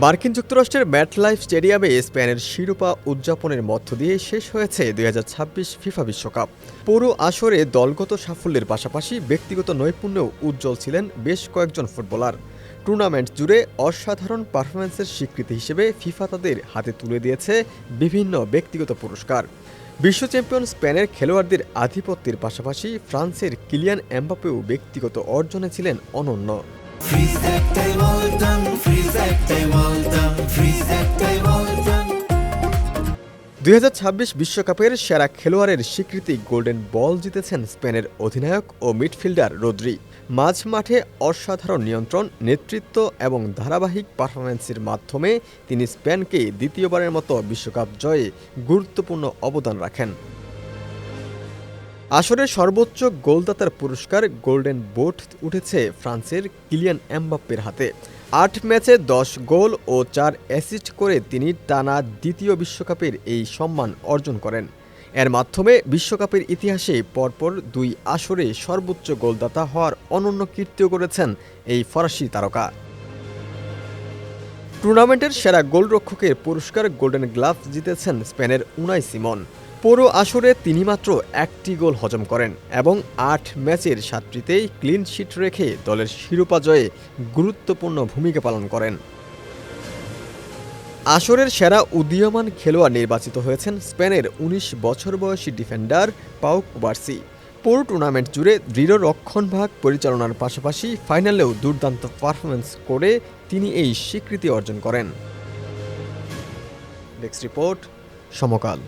মার্কিন যুক্তরাষ্ট্রের ম্যাটলাইফ স্টেডিয়ামে স্পেনের শিরোপা উদযাপনের মধ্য দিয়ে শেষ হয়েছে ২০২৬ ফিফা বিশ্বকাপ। পুরো আসরে দলগত সাফল্যের পাশাপাশি ব্যক্তিগত নৈপুণ্যেও উজ্জ্বল ছিলেন বেশ কয়েকজন ফুটবলার। টুর্নামেন্ট জুড়ে অসাধারণ পারফরম্যান্সের স্বীকৃতি হিসেবে ফিফা তাদের হাতে তুলে দিয়েছে বিভিন্ন ব্যক্তিগত পুরস্কার। বিশ্ব চ্যাম্পিয়ন স্পেনের খেলোয়াড়দের আধিপত্যের পাশাপাশি ফ্রান্সের কিলিয়ান এমবাপ্পেও ব্যক্তিগত অর্জনে ছিলেন অনন্য। ২০২৬ বিশ্বকাপের সেরা খেলোয়াড়ের স্বীকৃতি গোল্ডেন বল জিতেছেন স্পেনের অধিনায়ক ও মিডফিল্ডার রদ্রি। মাঝ মাঠে অসাধারণ নিয়ন্ত্রণ, নেতৃত্ব এবং ধারাবাহিক পারফরম্যান্সের মাধ্যমে তিনি স্পেনকে দ্বিতীয়বারের মতো বিশ্বকাপ জয়ে গুরুত্বপূর্ণ অবদান রাখেন। আসরের সর্বোচ্চ গোলদাতার পুরস্কার গোল্ডেন বুট উঠেছে ফ্রান্সের কিলিয়ান এমবাপ্পের হাতে। ৮ ম্যাচে ১০ গোল ও ৪ অ্যাসিস্ট করে তিনি টানা দ্বিতীয় বিশ্বকাপের এই সম্মান অর্জন করেন। এর মাধ্যমে বিশ্বকাপের ইতিহাসে পরপর ২ আসরে সর্বোচ্চ গোলদাতা হওয়ার অনন্য কীর্তিও করেছেন এই ফরাসি তারকা। টুর্নামেন্টের সেরা গোলরক্ষকের পুরস্কার গোল্ডেন গ্লাভস জিতেছেন স্পেনের উনাই সিমন। পুরো আসরে তিনি মাত্র ১টি গোল হজম করেন এবং ৮ ম্যাচের ৭টিতেই ক্লিন শিট রেখে দলের শিরোপা জয়ে গুরুত্বপূর্ণ ভূমিকা পালন করেন। আসরের সেরা উদীয়মান খেলোয়াড় নির্বাচিত হয়েছেন স্পেনের ১৯ বছর বয়সী ডিফেন্ডার পাউ কুবার্সি। পুরো টুর্নামেন্ট জুড়ে দৃঢ় রক্ষণভাগ পরিচালনার পাশাপাশি ফাইনালেও দুর্দান্ত পারফরম্যান্স করে তিনি এই স্বীকৃতি অর্জন করেন। ডেস্ক রিপোর্ট, সমকাল।